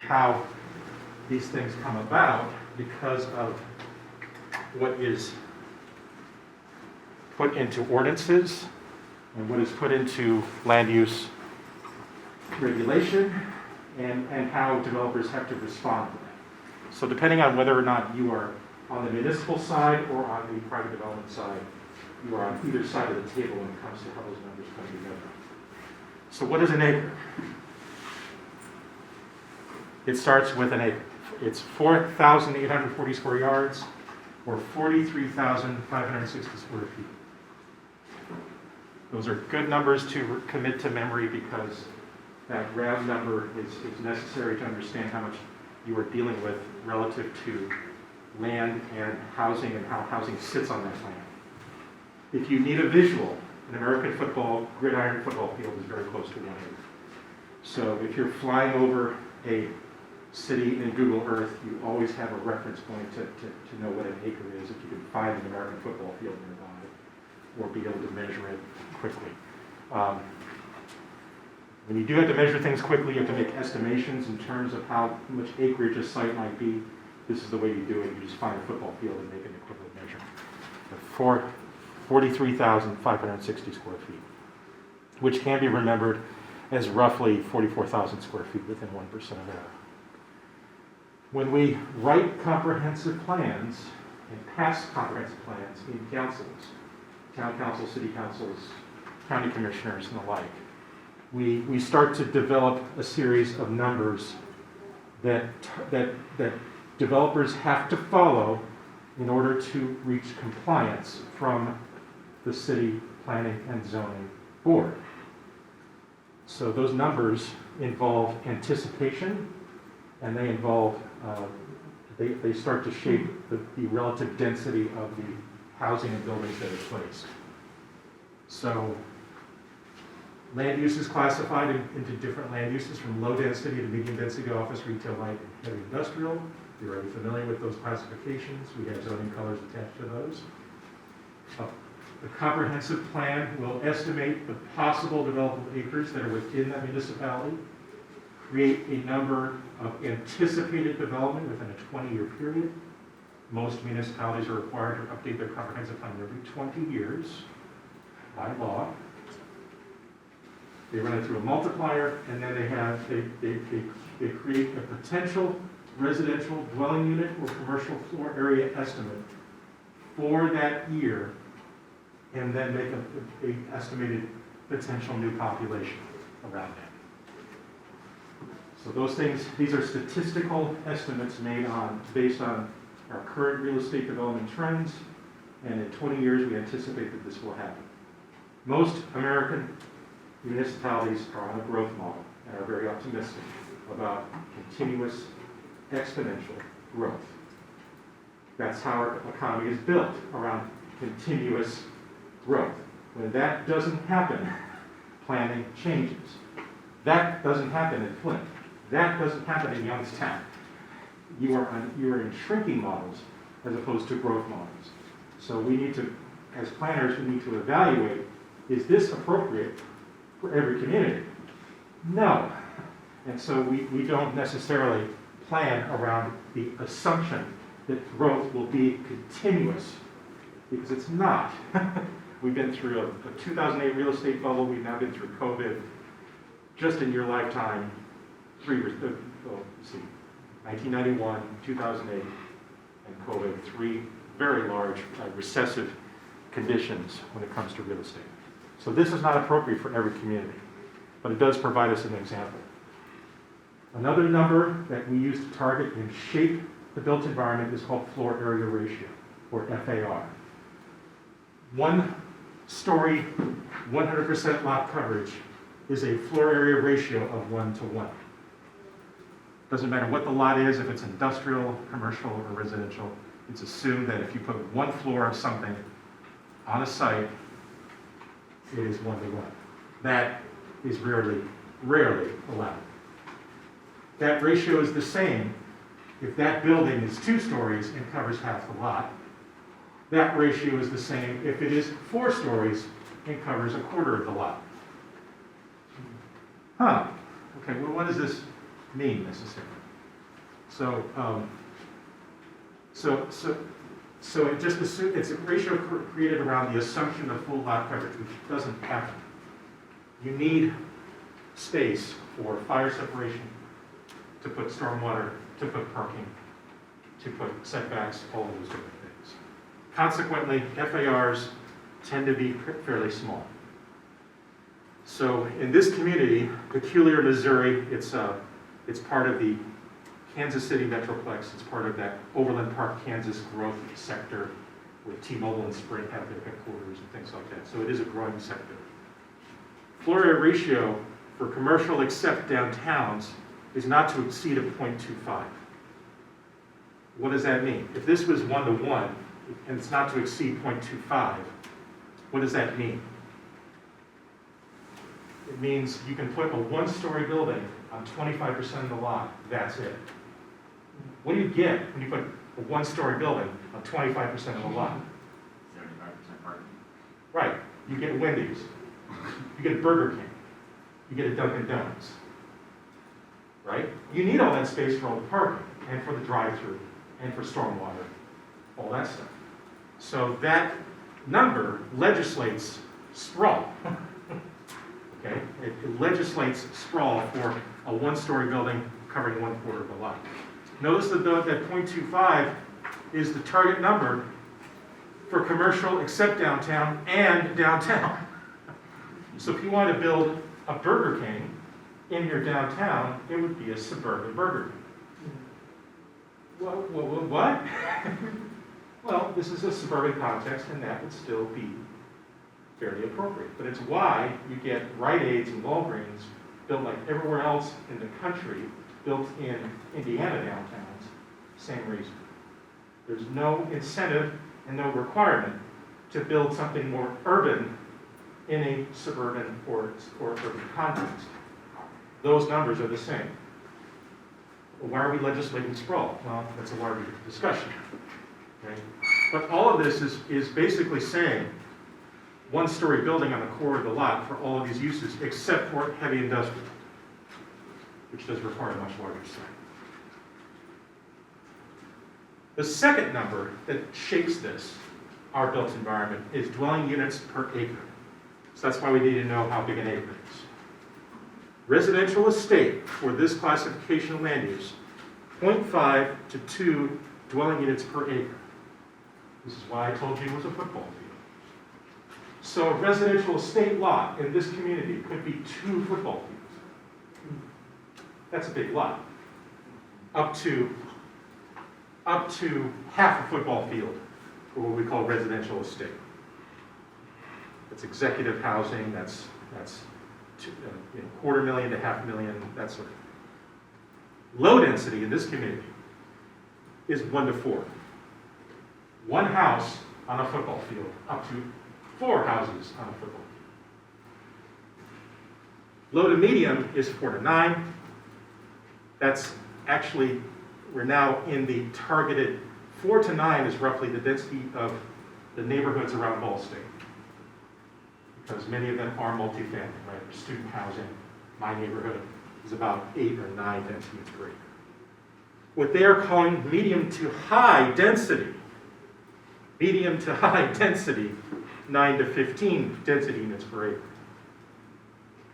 how these things come about because of what is put into ordinances and what is put into land use regulation and how developers have to respond to that. So depending on whether or not you are on the municipal side or on the private development side, you are on either side of the table when it comes to how those numbers come together. So what is an acre? It starts with an acre. It's 4,840 square yards or 43,560 square feet. Those are good numbers to commit to memory because that round number is necessary to understand how much you are dealing with relative to land and how housing sits on that land. If you need a visual, an American football, gridiron football field is very close to 1 acre. So if you're flying over a city in Google Earth, you always have a reference point to know what an acre is if you can find an American football field nearby or be able to measure it quickly. When you do have to measure things quickly, you have to make estimations in terms of how much acreage a site might be. This is the way you do it. You just find a football field and make an equivalent measurement. 43,560 square feet, which can be remembered as roughly 44,000 square feet within 1% of error. When we write comprehensive plans and pass comprehensive plans in councils, town councils, city councils, county commissioners, and the like, we start to develop a series of numbers that developers have to follow in order to reach compliance from the city planning and zoning board. So those numbers involve anticipation, and they involve, they start to shape the relative density of the housing and buildings that are placed. So land use is classified into different land uses from low density to medium density office, retail, light, and heavy industrial. You're already familiar with those classifications. We have zoning colors attached to those. The comprehensive plan will estimate the possible developable acres that are within that municipality, create a number of anticipated development within a 20-year period. Most municipalities are required to update their comprehensive plan every 20 years by law. They run it through a multiplier, and then they create a potential residential dwelling unit or commercial floor area estimate for that year, and then make an estimated potential new population around that. So those things, these are statistical estimates made based on our current real estate development trends, and in 20 years we anticipate that this will happen. Most American municipalities are on a growth model and are very optimistic about continuous exponential growth. That's how our economy is built, around continuous growth. When that doesn't happen, planning changes. That doesn't happen in Flint. That doesn't happen in Youngstown. You are in shrinking models as opposed to growth models. So we need to, as planners, we need to evaluate, is this appropriate for every community? No. And so we don't necessarily plan around the assumption that growth will be continuous, because it's not. We've been through a 2008 real estate bubble. We've now been through COVID. Just in your lifetime, 1991, 2008, and COVID, 3 very large recessive conditions when it comes to real estate. So this is not appropriate for every community, but it does provide us an example. Another number that we use to target and shape the built environment is called floor area ratio, or FAR. 1 story, 100% lot coverage is a floor area ratio of 1 to 1. Doesn't matter what the lot is, if it's industrial, commercial, or residential, it's assumed that if you put 1 floor of something on a site, it is 1 to 1. That is rarely allowed. That ratio is the same if that building is 2 stories and covers half the lot. That ratio is the same if it is 4 stories and covers a quarter of the lot. Okay, well, what does this mean necessarily? So, so it just assumes, it's a ratio created around the assumption of full lot coverage, which doesn't happen. You need space for fire separation, to put stormwater, to put parking, to put setbacks, all of those different things. Consequently, FARs tend to be fairly small. So in this community, Peculiar, Missouri, it's part of the Kansas City Metroplex. It's part of that Overland Park, Kansas growth sector where T-Mobile and Sprint have their headquarters and things like that. So it is a growing sector. Floor area ratio for commercial except downtowns is not to exceed a 0.25. What does that mean? If this was 1-to-1 and it's not to exceed 0.25, what does that mean? It means you can put a one-story building on 25% of the lot. That's it. What do you get when you put a one-story building on 25% of the lot? 75% parking. Right. You get Wendy's. You get Burger King. You get a Dunkin' Donuts. Right? You need all that space for all the parking and for the drive-through and for stormwater, all that stuff. So that number legislates sprawl. Okay? It legislates sprawl for a one-story building covering 1/4 of the lot. Notice that that 0.25 is the target number for commercial except downtown and downtown. So if you want to build a Burger King in your downtown, it would be a suburban Burger King. What? Well, this is a suburban context, and that would still be fairly appropriate. But it's why you get Rite Aids and Walgreens built like everywhere else in the country, built in Indiana downtowns, same reason. There's no incentive and no requirement to build something more urban in a suburban or urban context. Those numbers are the same. Well, why are we legislating sprawl? Well, that's a larger discussion. Okay? But all of this is basically saying one-story building on the core of the lot for all of these uses, except for heavy industrial, which does require a much larger site. The second number that shapes this, our built environment, is dwelling units per acre. So that's why we need to know how big an acre is. Residential estate for this classification of land use, 0.5 to 2 dwelling units per acre. This is why I told you it was a football field. So a residential estate lot in this community could be 2 football fields. That's a big lot. Up to half a football field for what we call residential estate. That's executive housing, that's $250,000 to $500,000, that sort of thing. Low density in this community is 1 to 4. 1 house on a football field, up to 4 houses on a football field. Low to medium is 4 to 9. That's actually, we're now in the targeted, 4 to 9 is roughly the density of the neighborhoods around Ball State. Because many of them are multifamily, right? Student housing. My neighborhood is about 8 or 9 density units per acre. What they are calling medium to high density. Medium to high density, 9 to 15 density units per acre.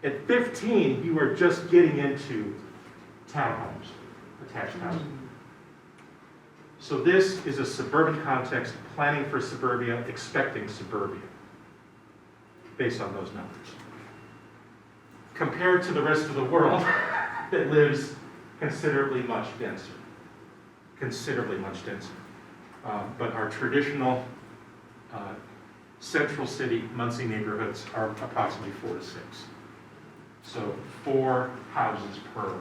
At 15, you are just getting into townhomes, attached housing. So this is a suburban context, planning for suburbia, expecting suburbia, based on those numbers. Compared to the rest of the world that lives considerably much denser. Considerably much denser. But our traditional central city, Muncie neighborhoods are approximately 4 to 6. So 4 houses per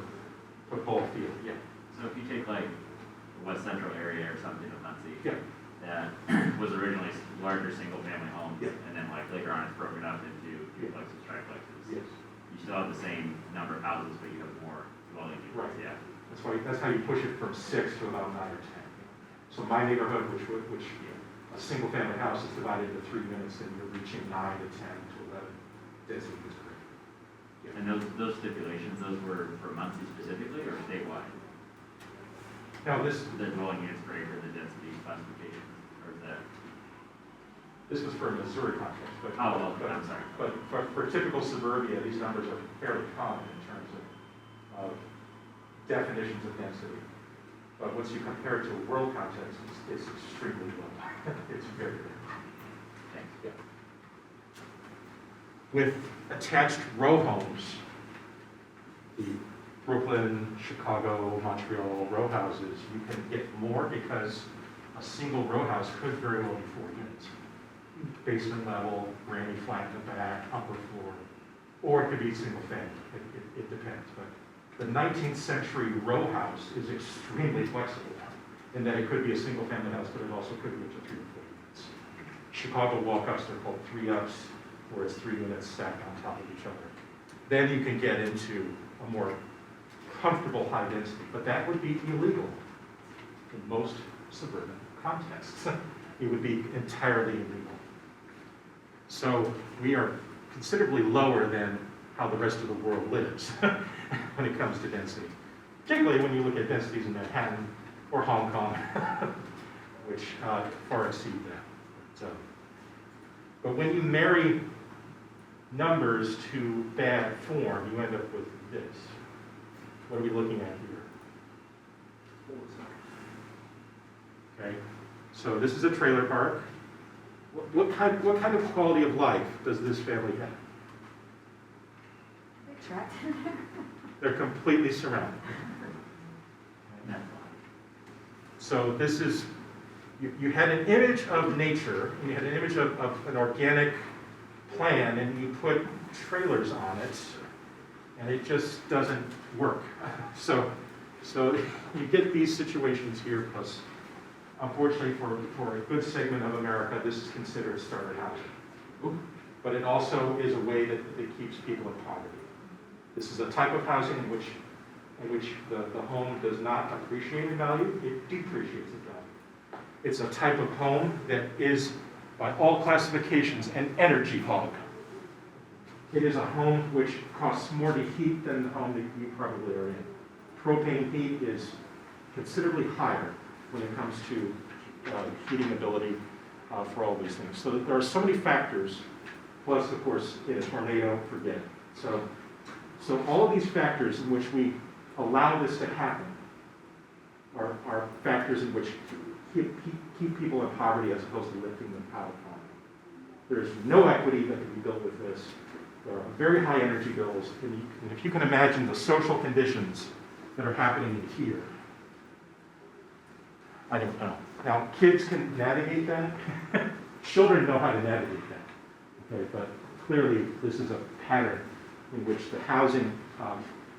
football field, yeah. So if you take like the West Central area or something of Muncie, Yeah. that was originally larger single-family homes, Yeah. and then like later on it's broken up into duplexes, triplexes. Yes. You still have the same number of houses, but you have more dwelling units. Right. Yeah. That's how you push it from 6 to about 9 or 10. So my neighborhood, which a single family house is divided into 3 units, and you're reaching 9 to 10 to 11 density units per acre. Yeah. And those stipulations, those were for Muncie specifically or statewide? Now, this, The dwelling units for acre, the density classification, or is that? this was for a Missouri context, but. Oh, well, I'm sorry. But for typical suburbia, these numbers are fairly common in terms of definitions of density. But once you compare it to a world context, it's extremely low. It's very low. Thanks. Yeah. With attached row homes, the Brooklyn, Chicago, Montreal row houses, you can get more because a single row house could very well be 4 units. Basement level, granny flat in the back, upper floor, or it could be single family. It depends. But the 19th century row house is extremely flexible in that it could be a single family house, but it also could be up to 3 or 4 units. Chicago walk-ups, they're called 3-ups, where it's 3 units stacked on top of each other. Then you can get into a more comfortable high density, but that would be illegal in most suburban contexts. It would be entirely illegal. So we are considerably lower than how the rest of the world lives when it comes to density. Particularly when you look at densities in Manhattan or Hong Kong, which far exceed that. But when you marry numbers to bad form, you end up with this. What are we looking at here? Okay, so this is a trailer park. What kind of quality of life does this family have? Big truck. They're completely surrounded. So this is, you had an image of nature, you had an image of an organic plan, and you put trailers on it, and it just doesn't work. So you get these situations here, plus, unfortunately for a good segment of America, this is considered starter housing. But it also is a way that keeps people in poverty. This is a type of housing in which the home does not appreciate in value, it depreciates in value. It's a type of home that is, by all classifications, an energy hog. It is a home which costs more to heat than the home that you probably are in. Propane heat is considerably higher when it comes to heating ability for all these things. So there are so many factors, plus, of course, in a tornado, forget it. So all of these factors in which we allow this to happen are factors in which keep people in poverty as opposed to lifting them out of poverty. There's no equity that can be built with this. There are very high energy bills, and if you can imagine the social conditions that are happening in here, I don't know. Now, kids can navigate that. Children know how to navigate that. Okay, but clearly this is a pattern in which the housing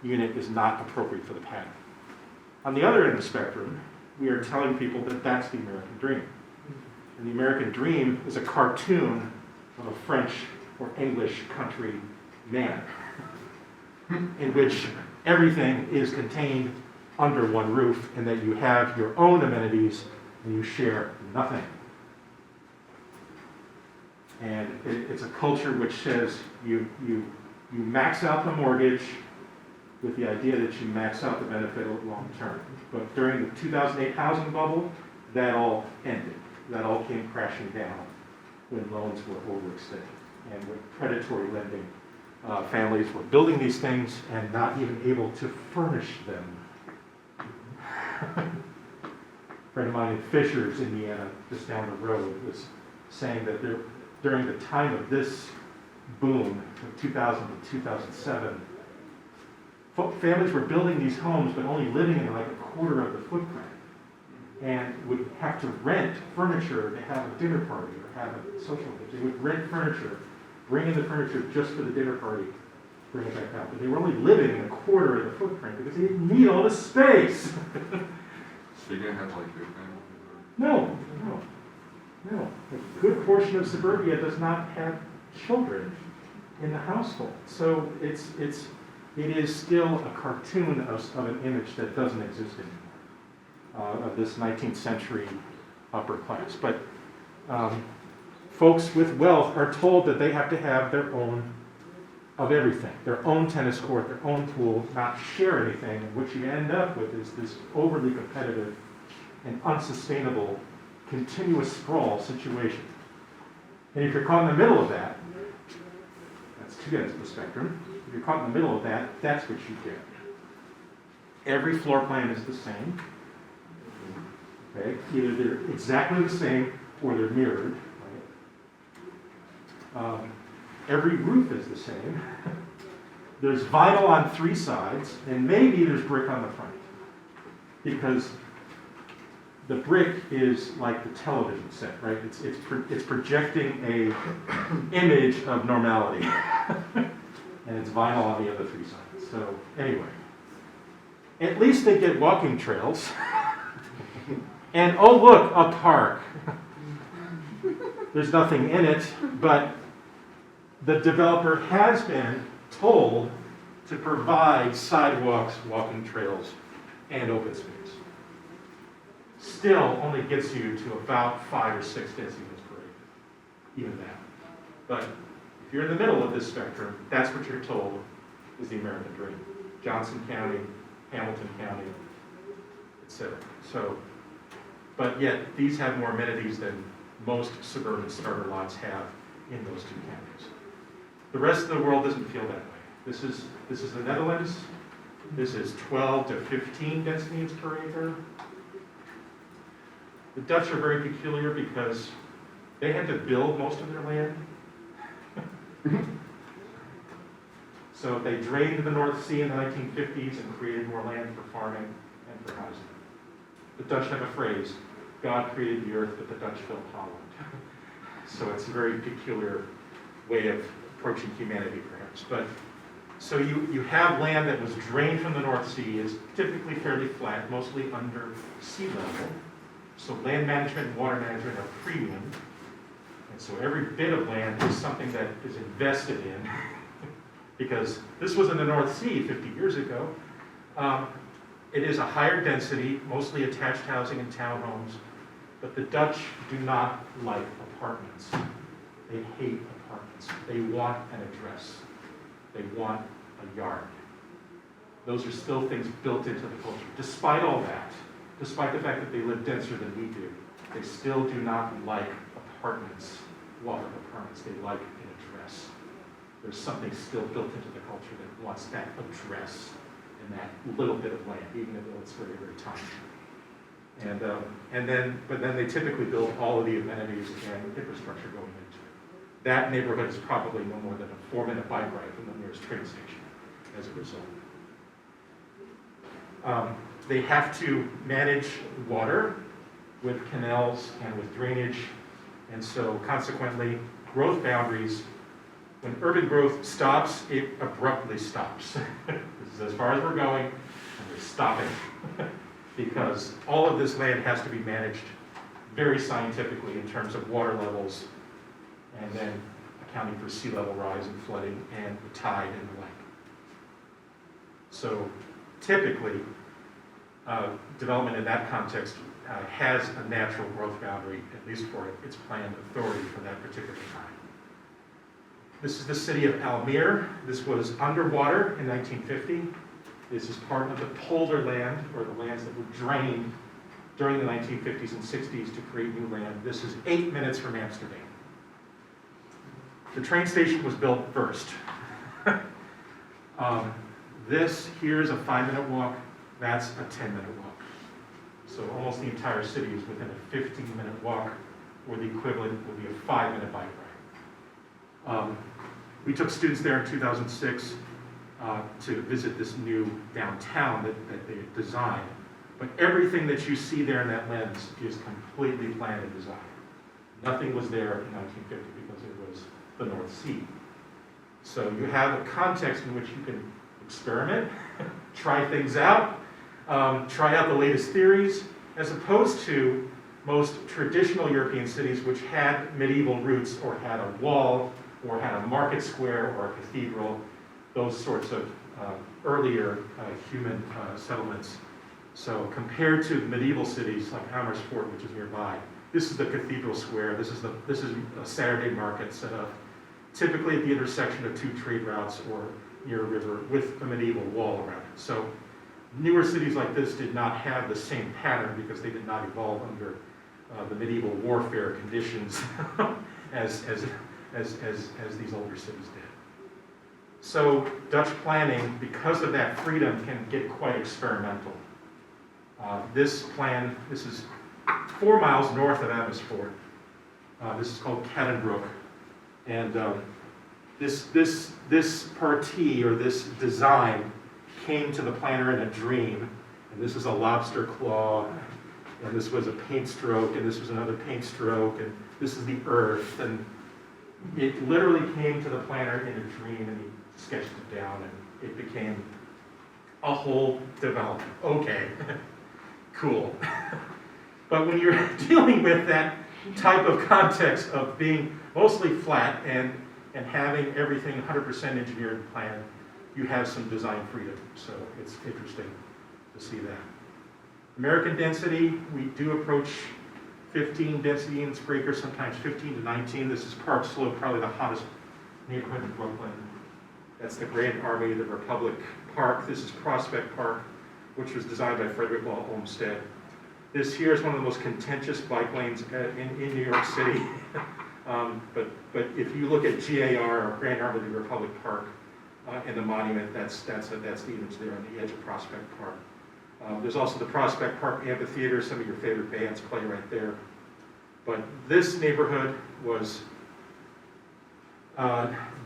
unit is not appropriate for the pattern. On the other end of the spectrum, we are telling people that that's the American dream. And the American dream is a cartoon of a French or English country man, in which everything is contained under one roof, and that you have your own amenities and you share nothing. And it's a culture which says you max out the mortgage with the idea that you max out the benefit long term. But during the 2008 housing bubble, that all ended. That all came crashing down when loans were overextended. And with predatory lending, families were building these things and not even able to furnish them. A friend of mine in Fishers, Indiana, just down the road, was saying that during the time of this boom, from 2000 to 2007, families were building these homes but only living in like a quarter of the footprint, and would have to rent furniture to have a dinner party or have a social event. They would rent furniture, bring in the furniture just for the dinner party, bring it back out. But they were only living in a quarter of the footprint because they didn't need all the space. So you didn't have like big families? No. A good portion of suburbia does not have children in the household. So it is still a cartoon of an image that doesn't exist anymore, of this 19th century upper class. But folks with wealth are told that they have to have their own of everything, their own tennis court, their own pool, not share anything. And what you end up with is this overly competitive and unsustainable continuous sprawl situation. And if you're caught in the middle of that, that's two ends of the spectrum. If you're caught in the middle of that, that's what you get. Every floor plan is the same. Okay? Either they're exactly the same or they're mirrored. Right? Every roof is the same. There's vinyl on three sides, and maybe there's brick on the front. Because the brick is like the television set, right? It's projecting a image of normality. And it's vinyl on the other three sides. So anyway, at least they get walking trails. And oh look, a park. There's nothing in it, but the developer has been told to provide sidewalks, walking trails, and open space. Still only gets you to about 5 or 6 density units per acre, even that. But if you're in the middle of this spectrum, that's what you're told is the American dream. Johnson County, Hamilton County, etc. So, but yet these have more amenities than most suburban starter lots have in those two counties. The rest of the world doesn't feel that way. This is the Netherlands. This is 12 to 15 density units per acre. The Dutch are very peculiar because they had to build most of their land. So they drained the North Sea in the 1950s and created more land for farming and for housing. The Dutch have a phrase, God created the earth, but the Dutch built Holland. So it's a very peculiar way of approaching humanity, perhaps. But so you have land that was drained from the North Sea, is typically fairly flat, mostly under sea level. So land management and water management are premium. And so every bit of land is something that is invested in because this was in the North Sea 50 years ago. It is a higher density, mostly attached housing and townhomes, but the Dutch do not like apartments. They hate apartments. They want an address. They want a yard. Those are still things built into the culture. Despite all that, despite the fact that they live denser than we do, they still do not like apartments, walled apartments. They like an address. There's something still built into the culture that wants that address and that little bit of land, even though it's very, very tiny. But then they typically build all of the amenities and infrastructure going into it. That neighborhood is probably no more than a 4-minute bike ride from the nearest train station as a result. They have to manage water with canals and with drainage, and so consequently, growth boundaries, when urban growth stops, it abruptly stops. This is as far as we're going, and we're stopping. Because all of this land has to be managed very scientifically in terms of water levels, and then accounting for sea level rise and flooding and the tide and the like. So typically, development in that context has a natural growth boundary, at least for its planned authority for that particular time. This is the city of Almere. This was underwater in 1950. This is part of the polder land, or the lands that were drained during the 1950s and 60s to create new land. This is 8 minutes from Amsterdam. The train station was built first. This here is a 5-minute walk. That's a 10-minute walk. So almost the entire city is within a 15-minute walk, or the equivalent would be a 5-minute bike ride. We took students there in 2006 to visit this new downtown that they designed. But everything that you see there in that lens is completely planned and designed. Nothing was there in 1950 because it was the North Sea. So you have a context in which you can experiment, try things out, try out the latest theories, as opposed to most traditional European cities which had medieval roots or had a wall or had a market square or a cathedral, those sorts of earlier human settlements. So compared to medieval cities like Amersfoort, which is nearby, this is the cathedral square. This is a Saturday market set up. typically at the intersection of two trade routes or near a river with a medieval wall around it. So newer cities like this did not have the same pattern because they did not evolve under the medieval warfare conditions as these older cities did. So Dutch planning, because of that freedom, can get quite experimental. This plan, this is 4 miles north of Amersfoort. This is called Cattenbrook. And this partie, or this design, came to the planner in a dream. And this is a lobster claw, and this was a paint stroke, and this was another paint stroke, and this is the earth. And it literally came to the planner in a dream, and he sketched it down, and it became a whole development. Okay, cool. But when you're dealing with that type of context of being mostly flat and having everything 100% engineered and planned, you have some design freedom. So it's interesting to see that. American density, we do approach 15 density units per acre, sometimes 15 to 19. This is Park Slope, probably the hottest neighborhood in Brooklyn. That's the Grand Army, the Republic Park. This is Prospect Park, which was designed by Frederick Law Olmsted. This here is one of the most contentious bike lanes in New York City. But if you look at GAR, or Grand Army, the Republic Park, and the monument, that's the image there on the edge of Prospect Park. There's also the Prospect Park Amphitheater. Some of your favorite bands play right there. But this neighborhood was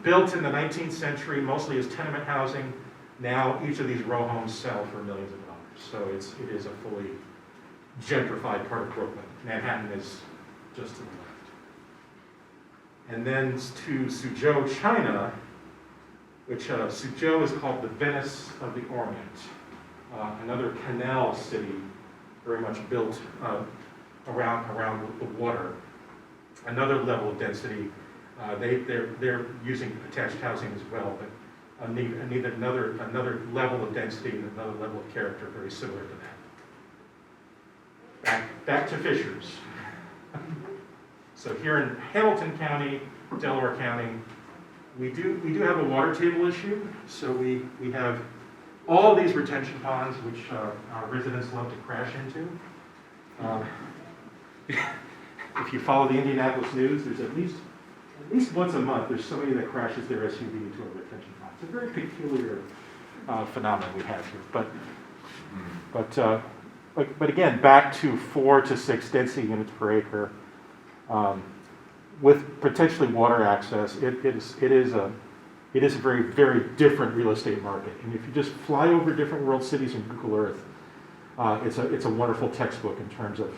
built in the 19th century, mostly as tenement housing. Now each of these row homes sell for millions of dollars. So it is a fully gentrified part of Brooklyn. Manhattan is just to the left. And then to Suzhou, China, which Suzhou is called the Venice of the Orient. Another canal city, very much built around the water. Another level of density. They're using attached housing as well, but need another level of density and another level of character very similar to that. Back to Fishers. So here in Hamilton County, Delaware County, we do have a water table issue. So we have all these retention ponds, which our residents love to crash into. If you follow the Indianapolis news, there's at least once a month, there's somebody that crashes their SUV into a retention pond. It's a very peculiar phenomenon we have here. But again, back to 4 to 6 density units per acre, with potentially water access. It is a very, very different real estate market. And if you just fly over different world cities in Google Earth, it's a wonderful textbook in terms of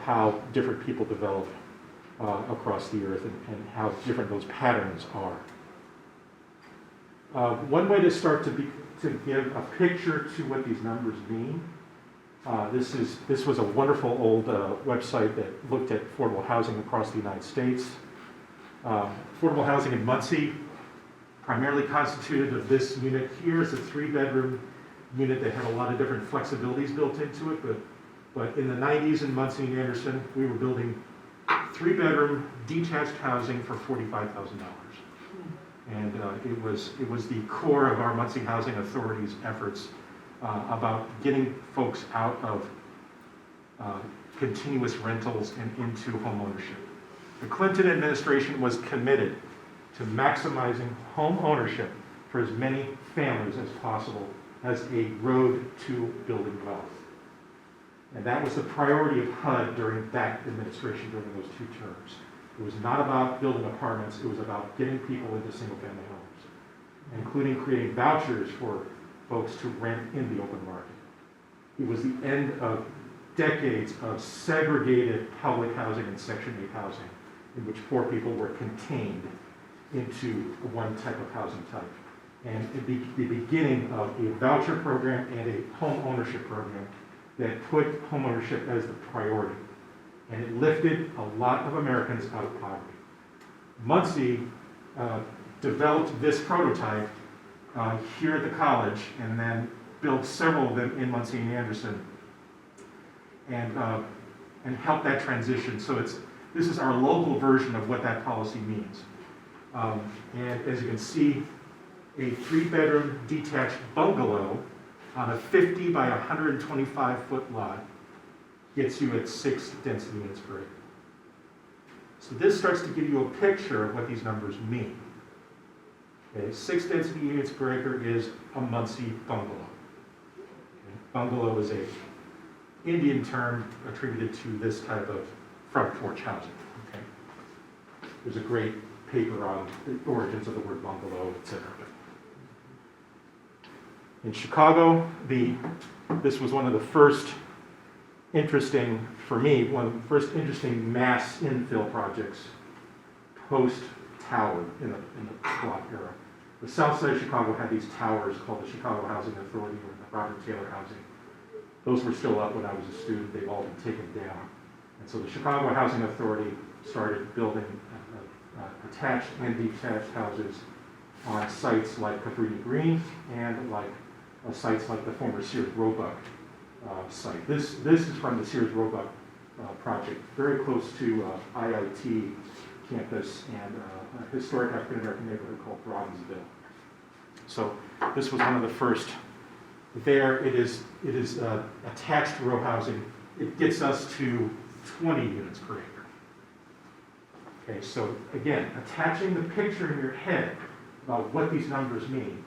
how different people develop across the earth and how different those patterns are. One way to start to give a picture to what these numbers mean. This was a wonderful old website that looked at affordable housing across the United States. Affordable housing in Muncie, primarily constituted of this unit here. It's a 3-bedroom unit that had a lot of different flexibilities built into it, but in the 90s in Muncie and Anderson, we were building 3-bedroom detached housing for $45,000. And it was the core of our Muncie Housing Authority's efforts about getting folks out of continuous rentals and into homeownership. The Clinton administration was committed to maximizing home ownership for as many families as possible as a road to building wealth. And that was the priority of HUD during that administration, during those 2 terms. It was not about building apartments, it was about getting people into single-family homes, including creating vouchers for folks to rent in the open market. It was the end of decades of segregated public housing and Section 8 housing, in which poor people were contained into one type of housing type. And the beginning of a voucher program and a home ownership program that put home ownership as the priority. And it lifted a lot of Americans out of poverty. Muncie developed this prototype here at the college and then built several of them in Muncie and Anderson and helped that transition. So this is our local version of what that policy means. And as you can see, a 3-bedroom detached bungalow on a 50 by 125 foot lot gets you at 6 density units per acre. So this starts to give you a picture of what these numbers mean. Okay, 6 density units per acre is a Muncie bungalow. Okay, bungalow is a Indian term attributed to this type of front porch housing. Okay. There's a great paper on the origins of the word bungalow, etc. In Chicago, this was one of the first interesting, for me, one of the first interesting mass infill projects post-tower in the block era. The south side of Chicago had these towers called the Chicago Housing Authority or the Robert Taylor Housing. Those were still up when I was a student. They've all been taken down. And so the Chicago Housing Authority started building attached and detached houses on sites like Cabrini Green and like sites like the former Sears Roebuck site. This is from the Sears Roebuck project, very close to IIT campus and a historic African American neighborhood called Robbinsville. So this was one of the first. There it is attached row housing. It gets us to 20 units per acre. Okay, so again, attaching the picture in your head about what these numbers mean.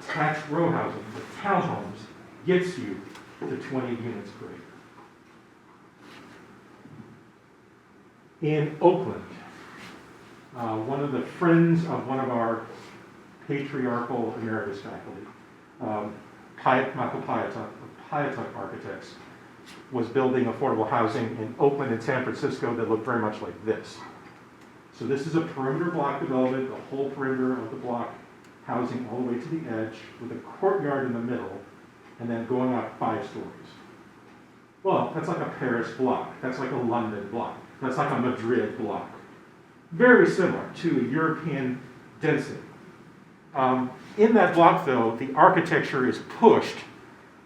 Attached row housing, the townhomes, gets you to 20 units per acre. In Oakland, one of the friends of one of our patriarchal emeritus faculty, Michael Pyatuk Architects, was building affordable housing in Oakland and San Francisco that looked very much like this. So this is a perimeter block development, the whole perimeter of the block, housing all the way to the edge with a courtyard in the middle and then going up 5 stories. Well, that's like a Paris block. That's like a London block. That's like a Madrid block. Very similar to European density. In that block, though, the architecture is pushed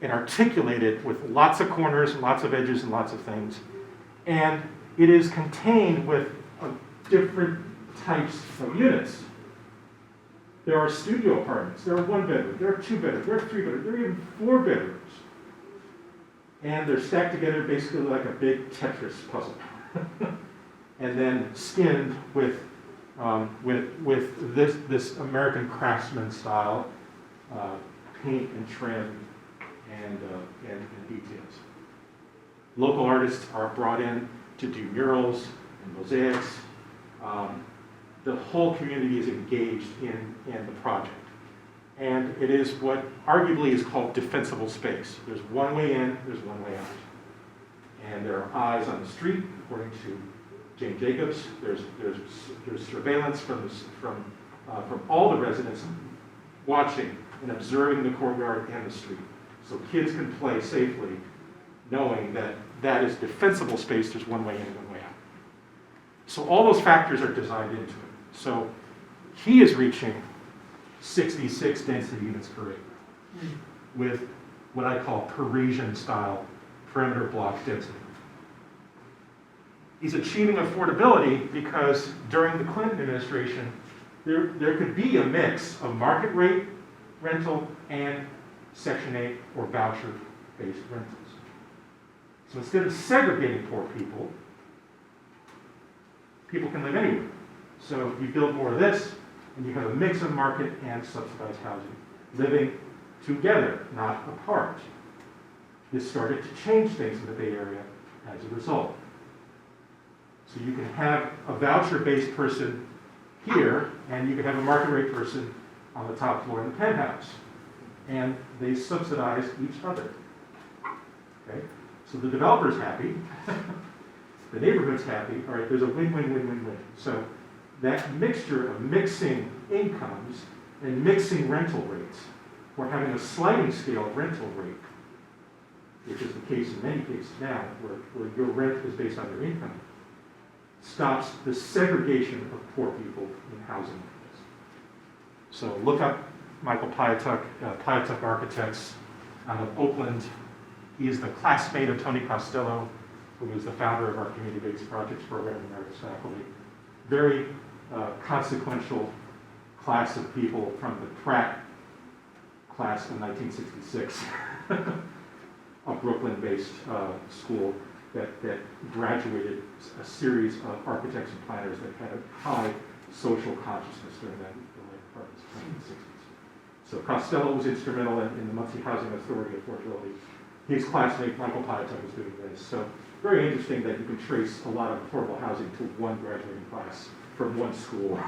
and articulated with lots of corners and lots of edges and lots of things. And it is contained with different types of units. There are studio apartments. There are 1-bedroom. There are 2-bedroom. There are 3-bedroom. There are even 4 bedrooms. And they're stacked together basically like a big Tetris puzzle. And then skinned with this American craftsman style paint and trim and details. Local artists are brought in to do murals and mosaics. The whole community is engaged in the project. And it is what arguably is called defensible space. There's one way in, there's one way out. And there are eyes on the street, according to Jane Jacobs. There's surveillance from all the residents watching and observing the courtyard and the street. So kids can play safely, knowing that that is defensible space. There's one way in and one way out. So all those factors are designed into it. So he is reaching 66 density units per acre with what I call Parisian style perimeter block density. He's achieving affordability because during the Clinton administration, there could be a mix of market rate rental and Section 8 or voucher-based rentals. So instead of segregating poor people, people can live anywhere. So you build more of this, and you have a mix of market and subsidized housing, living together, not apart. This started to change things in the Bay Area as a result. So you can have a voucher-based person here, and you can have a market rate person on the top floor in the penthouse. And they subsidize each other. Okay? So the developer's happy, the neighborhood's happy, all right, there's a win-win-win-win-win. So that mixture of mixing incomes and mixing rental rates, or having a sliding scale rental rate, which is the case in many cases now, where your rent is based on your income, stops the segregation of poor people in housing. So look up Michael Pyatuk, Pyatuk Architects out of Oakland. He is the classmate of Tony Costello, who was the founder of our community-based projects program in Emeritus faculty. Very consequential class of people from the Pratt class in 1966, a Brooklyn-based school that graduated a series of architects and planners that had a high social consciousness during the later part of the 1960s. So Costello was instrumental in the Muncie Housing Authority affordability. His classmate, Michael Pyatt, was doing this. So very interesting that you can trace a lot of affordable housing to one graduating class from one school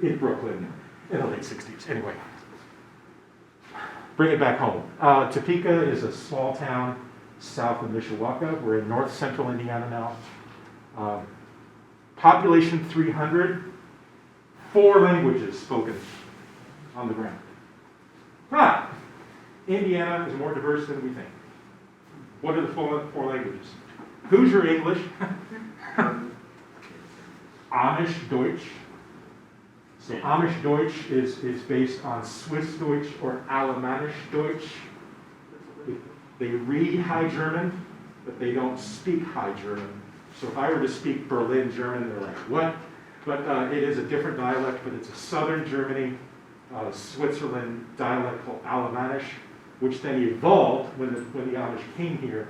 in Brooklyn in the late 60s. Anyway, bring it back home. Topeka is a small town south of Mishawaka. We're in north central Indiana now. Population 300, 4 languages spoken on the ground. But Indiana is more diverse than we think. What are the four languages? Hoosier English, Amish Deutsch. So Amish Deutsch is based on Swiss Deutsch or Alemannisch Deutsch. They read High German, but they don't speak High German. So if I were to speak Berlin German, they're like, what? But it is a different dialect, but it's a southern Germany, Switzerland dialect called Alemannisch, which then evolved when the Amish came here.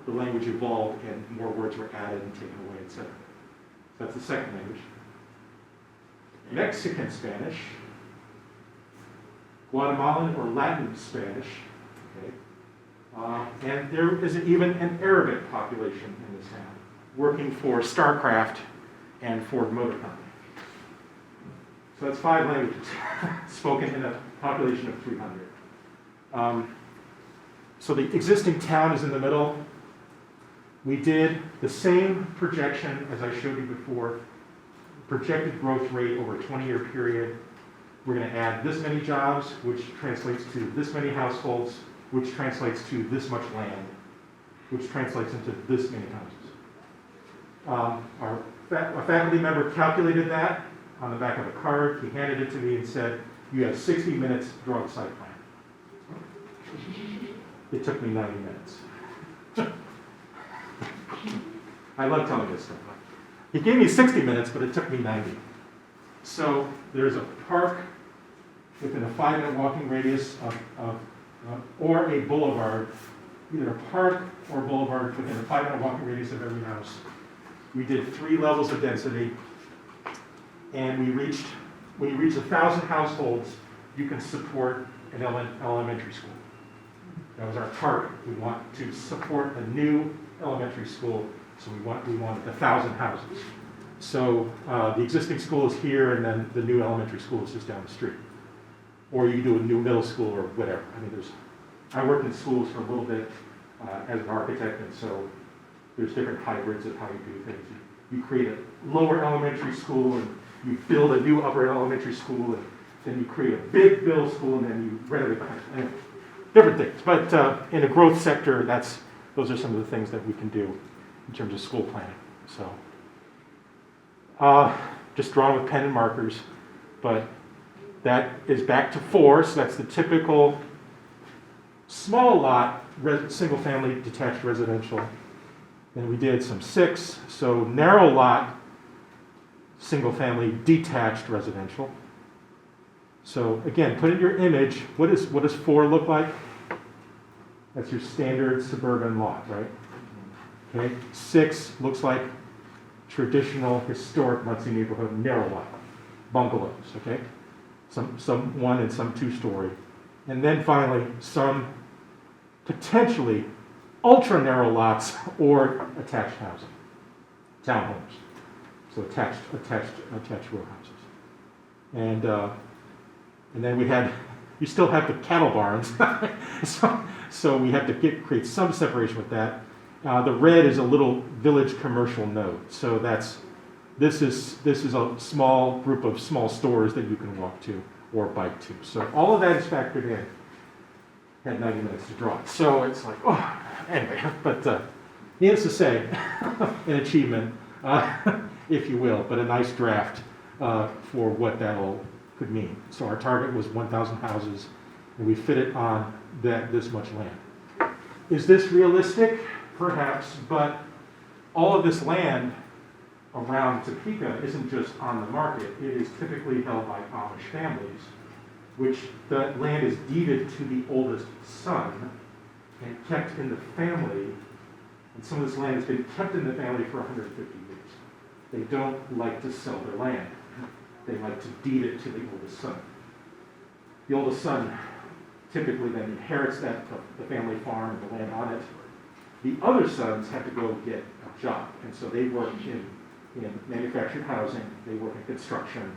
The language evolved and more words were added and taken away, etc. So that's the second language. Mexican Spanish, Guatemalan or Latin Spanish, okay. And there is even an Arabic population in this town, working for StarCraft and Ford Motor Company. So that's 5 languages spoken in a population of 300. So the existing town is in the middle. We did the same projection as I showed you before, projected growth rate over a 20-year period. We're going to add this many jobs, which translates to this many households, which translates to this much land, which translates into this many houses. A faculty member calculated that on the back of a card. He handed it to me and said, you have 60 minutes to draw the site plan. It took me 90 minutes. I love telling this stuff. He gave me 60 minutes, but it took me 90. So there's a park within a 5-minute walking radius or a boulevard, either a park or boulevard within a 5-minute walking radius of every house. We did 3 levels of density, and when you reach 1,000 households, you can support an elementary school. That was our target. We want to support a new elementary school, so we wanted 1,000 houses. So the existing school is here, and then the new elementary school is just down the street. Or you do a new middle school or whatever. I mean, I worked in schools for a little bit as an architect, and so there's different hybrids of how you do things. You create a lower elementary school, and you build a new upper elementary school, and then you create a big middle school, and then you renovate the high school. Anyway, different things. But in a growth sector, those are some of the things that we can do in terms of school planning. So just drawn with pen and markers, but that is back to 4, so that's the typical small lot, single family detached residential. Then we did some 6, so narrow lot, single family detached residential. So again, put in your image, what does 4 look like? That's your standard suburban lot, right? Okay. 6 looks like traditional historic Muncie neighborhood narrow lot, bungalows, okay? Some 1 and some 2-story. And then finally, some potentially ultra narrow lots or attached housing, townhomes. So attached row houses. And then you still have the cattle barns. so we have to create some separation with that. The red is a little village commercial node. So this is a small group of small stores that you can walk to or bike to. So all of that is factored in. Had 90 minutes to draw it. So it's like, oh, anyway, but needless to say, an achievement, if you will, but a nice draft for what that all could mean. So our target was 1,000 houses, and we fit it on this much land. Is this realistic? Perhaps, but all of this land around Topeka isn't just on the market. It is typically held by Amish families, which the land is deeded to the oldest son and kept in the family. And some of this land has been kept in the family for 150 years. They don't like to sell their land. They like to deed it to the oldest son. The oldest son typically then inherits the family farm and the land on it. The other sons have to go get a job, and so they work in manufactured housing, they work in construction,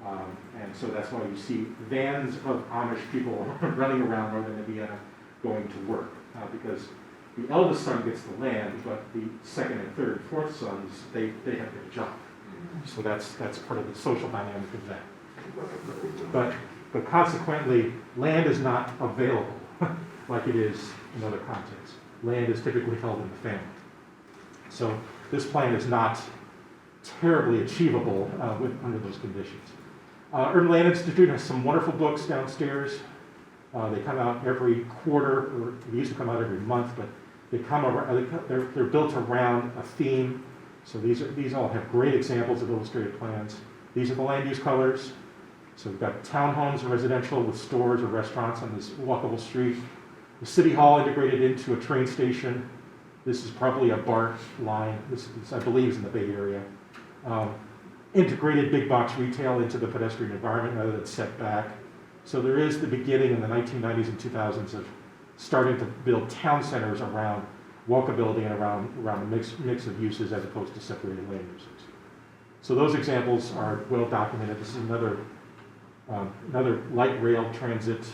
and so that's why you see vans of Amish people running around northern Indiana going to work, because the eldest son gets the land, but the second and third, fourth sons, they have to get a job. So that's part of the social dynamic of that. But consequently, land is not available like it is in other contexts. Land is typically held in the family. So this plan is not terribly achievable under those conditions. Urban Land Institute has some wonderful books downstairs. They come out every quarter, or they used to come out every month, but they're built around a theme. So these all have great examples of illustrated plans. These are the land use colors. So we've got townhomes and residential with stores or restaurants on this walkable street. The city hall integrated into a train station. This is probably a BART line. This I believe is in the Bay Area. Integrated big box retail into the pedestrian environment rather than set back. So there is the beginning in the 1990s and 2000s of starting to build town centers around walkability and around a mix of uses as opposed to separated land uses. So those examples are well documented. This is another light rail transit,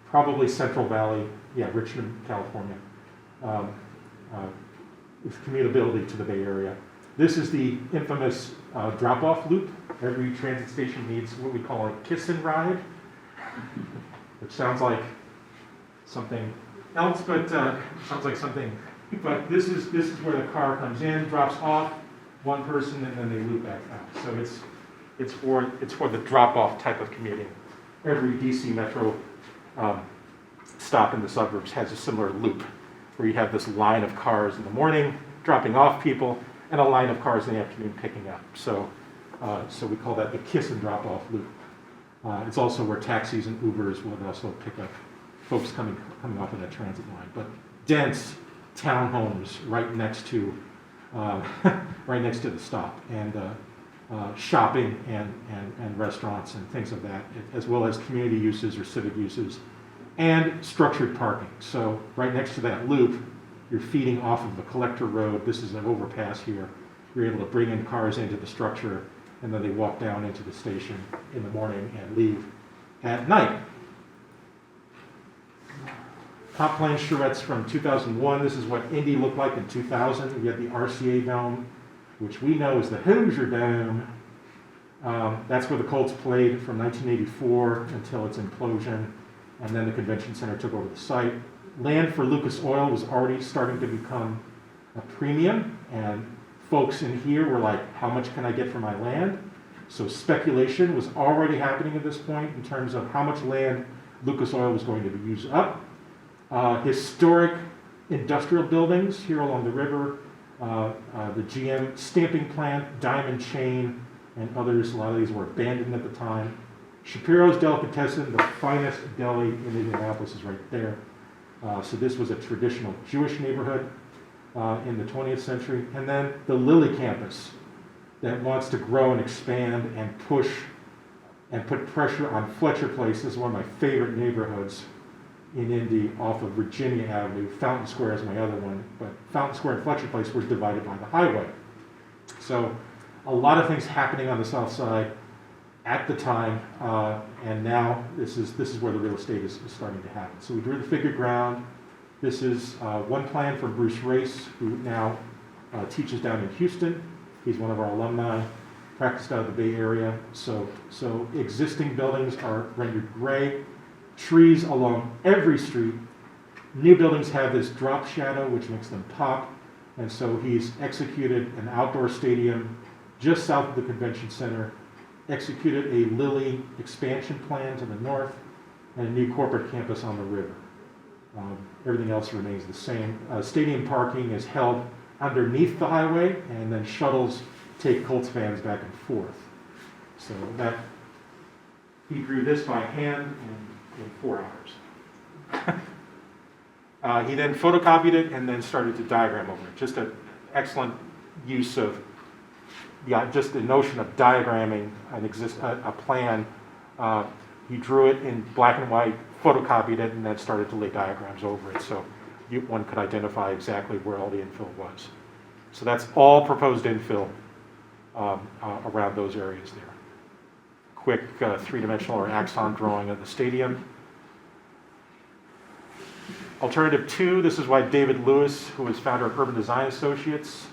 probably Central Valley, Richmond, California, with commutability to the Bay Area. This is the infamous drop-off loop. Every transit station needs what we call a kiss and ride, which sounds like something else, but sounds like something. But this is where the car comes in, drops off one person, and then they loop back out. So it's for the drop-off type of commuting. Every DC Metro stop in the suburbs has a similar loop, where you have this line of cars in the morning dropping off people, and a line of cars in the afternoon picking up. So we call that the kiss and drop-off loop. It's also where taxis and Ubers would also pick up folks coming off of that transit line. But dense townhomes right next to the stop, and shopping and restaurants and things of that, as well as community uses or civic uses, and structured parking. So right next to that loop, you're feeding off of the collector road. This is an overpass here. You're able to bring in cars into the structure, and then they walk down into the station in the morning and leave at night. Top plan charrettes from 2001. This is what Indy looked like in 2000. We had the RCA Dome, which we know is the Hoosier Dome. That's where the Colts played from 1984 until its implosion, and then the convention center took over the site. Land for Lucas Oil was already starting to become a premium, and folks in here were like, how much can I get for my land? So speculation was already happening at this point in terms of how much land Lucas Oil was going to be used up. Historic industrial buildings here along the river, the GM stamping plant, Diamond Chain, and others. A lot of these were abandoned at the time. Shapiro's Delicatessen, the finest deli in Indianapolis, is right there. So this was a traditional Jewish neighborhood in the 20th century. And then the Lilly campus that wants to grow and expand and push and put pressure on Fletcher Place. This is one of my favorite neighborhoods in Indy off of Virginia Avenue. Fountain Square is my other one, but Fountain Square and Fletcher Place were divided by the highway. So a lot of things happening on the south side at the time, and now this is where the real estate is starting to happen. So we drew the figure ground. This is one plan from Bruce Race, who now teaches down in Houston. He's one of our alumni, practiced out of the Bay Area. So existing buildings are rendered gray. Trees along every street. New buildings have this drop shadow, which makes them pop. And so he's executed an outdoor stadium just south of the convention center, executed a Lilly expansion plan to the north, and a new corporate campus on the river. Everything else remains the same. Stadium parking is held underneath the highway, and then shuttles take Colts fans back and forth. So that, he drew this by hand in 4 hours. He then photocopied it and then started to diagram over it. Just an excellent use of just the notion of diagramming a plan. He drew it in black and white, photocopied it, and then started to lay diagrams over it so one could identify exactly where all the infill was. So that's all proposed infill around those areas there. Quick three-dimensional or axon drawing of the stadium. Alternative 2, this is why David Lewis, who is founder of Urban Design Associates,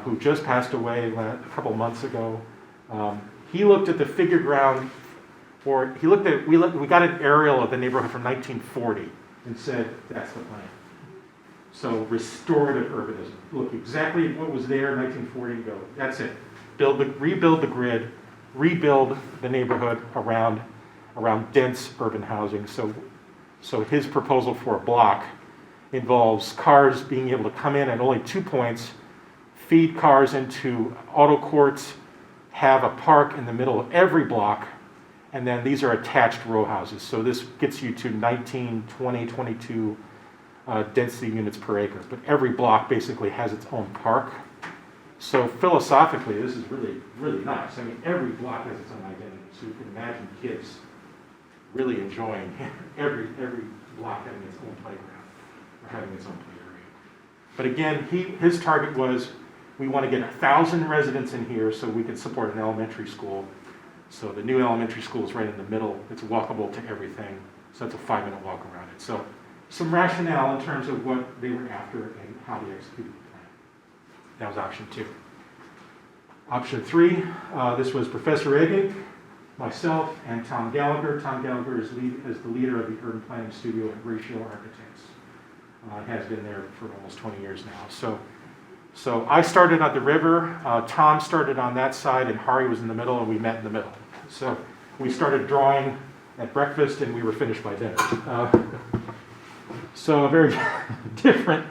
who just passed away a couple months ago, he looked at the figure ground, or we got an aerial of the neighborhood from 1940 and said, that's the plan. So restorative urbanism. Look exactly what was there in 1940 and go, that's it. Rebuild the grid, rebuild the neighborhood around dense urban housing. So his proposal for a block involves cars being able to come in at only 2 points, feed cars into auto courts, have a park in the middle of every block, and then these are attached row houses. So this gets you to 19, 20, 22 density units per acre. But every block basically has its own park. So philosophically, this is really, really nice. I mean, every block has its own identity. So you can imagine kids really enjoying every block having its own playground or having its own play area. But again, his target was, we want to get 1,000 residents in here so we can support an elementary school. So the new elementary school is right in the middle. It's walkable to everything. So that's a 5-minute walk around it. So some rationale in terms of what they were after and how they executed the plan. That was option 2. Option 3, this was Professor Egink, myself, and Tom Gallagher. Tom Gallagher is the leader of the urban planning studio at Ratio Architects. Has been there for almost 20 years now. So I started at the river, Tom started on that side, and Hari was in the middle, and we met in the middle. So we started drawing at breakfast, and we were finished by dinner. So a very different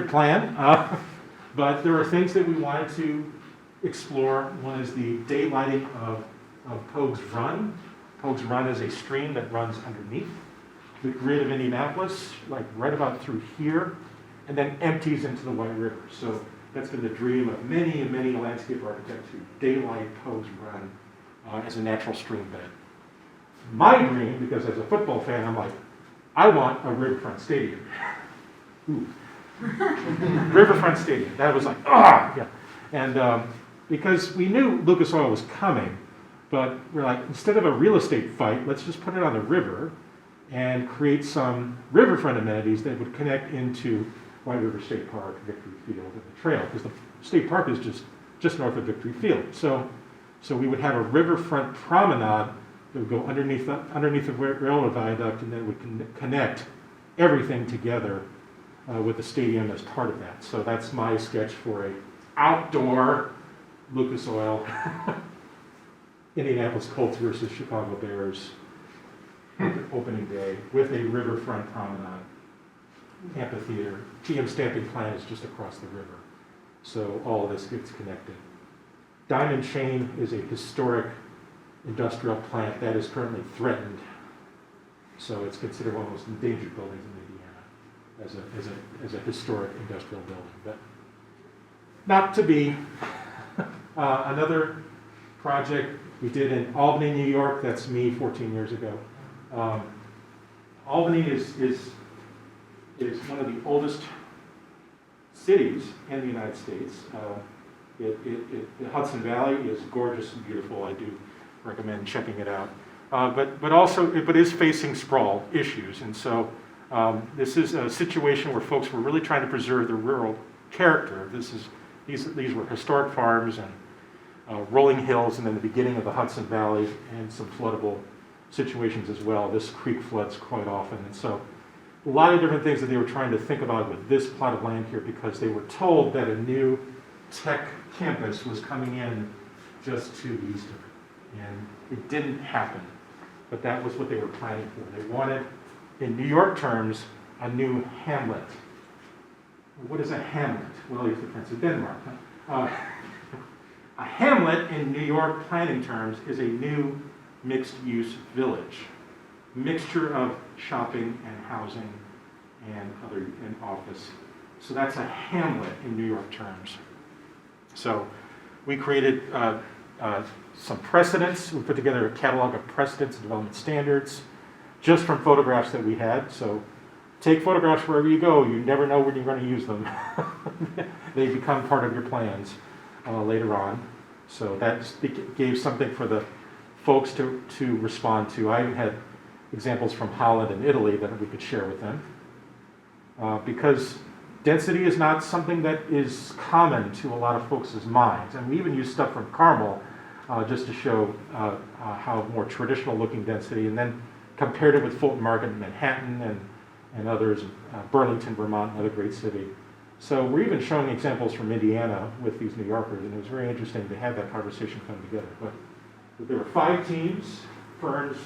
plan, but there are things that we wanted to explore. One is the daylighting of Pogues Run. Pogues Run is a stream that runs underneath the grid of Indianapolis, like right about through here, and then empties into the White River. So that's been the dream of many and many landscape architects who daylight Pogues Run as a natural stream bed. My dream, because as a football fan, I'm like, I want a riverfront stadium. Ooh. Riverfront stadium. That was like, yeah. And because we knew Lucas Oil was coming, but we're like, instead of a real estate fight, let's just put it on the river and create some riverfront amenities that would connect into White River State Park, Victory Field, and the trail, because the state park is just north of Victory Field. So we would have a riverfront promenade that would go underneath the railroad viaduct, and then would connect everything together with the stadium as part of that. So that's my sketch for a outdoor Lucas Oil Indianapolis Colts versus Chicago Bears opening day with a riverfront promenade, amphitheater. TM stamping plant is just across the river. So all of this gets connected. Diamond Chain is a historic industrial plant that is currently threatened. So it's considered one of the most endangered buildings in Indiana as a historic industrial building. But not to be. Another project we did in Albany, New York, that's me 14 years ago. Albany is one of the oldest cities in the United States. The Hudson Valley is gorgeous and beautiful. I do recommend checking it out. But is facing sprawl issues, and so this is a situation where folks were really trying to preserve the rural character. These were historic farms and rolling hills, and then the beginning of the Hudson Valley, and some floodable situations as well. This creek floods quite often, and so a lot of different things that they were trying to think about with this plot of land here, because they were told that a new tech campus was coming in just to the east of it, and it didn't happen. But that was what they were planning for. They wanted, in New York terms, a new hamlet. What is a hamlet? Well, it's the Prince of Denmark. A hamlet in New York planning terms is a new mixed-use village. Mixture of shopping and housing and office. So that's a hamlet in New York terms. So we created some precedents. We put together a catalog of precedents and development standards just from photographs that we had. So take photographs wherever you go. You never know when you're going to use them. They become part of your plans later on. So that gave something for the folks to respond to. I had examples from Holland and Italy that we could share with them. Because density is not something that is common to a lot of folks' minds. And we even use stuff from Carmel just to show how more traditional looking density, and then compared it with Fulton Market in Manhattan and others, Burlington, Vermont, another great city. So we're even showing examples from Indiana with these New Yorkers, and it was very interesting to have that conversation come together. But there were 5 teams, firms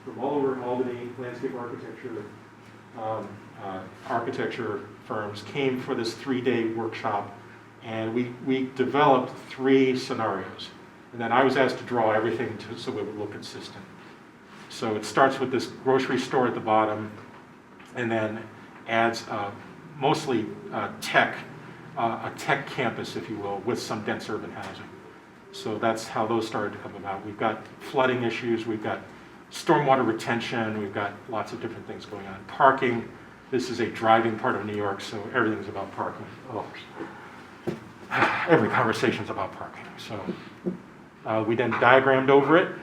from all over Albany, landscape architecture, architecture firms came for this 3-day workshop, and we developed 3 scenarios. And then I was asked to draw everything so it would look consistent. So it starts with this grocery store at the bottom, and then adds mostly tech, a tech campus, if you will, with some dense urban housing. So that's how those started to come about. We've got flooding issues, we've got stormwater retention, we've got lots of different things going on. Parking, this is a driving part of New York, so everything's about parking. Oh. Every conversation's about parking. So we then diagrammed over it,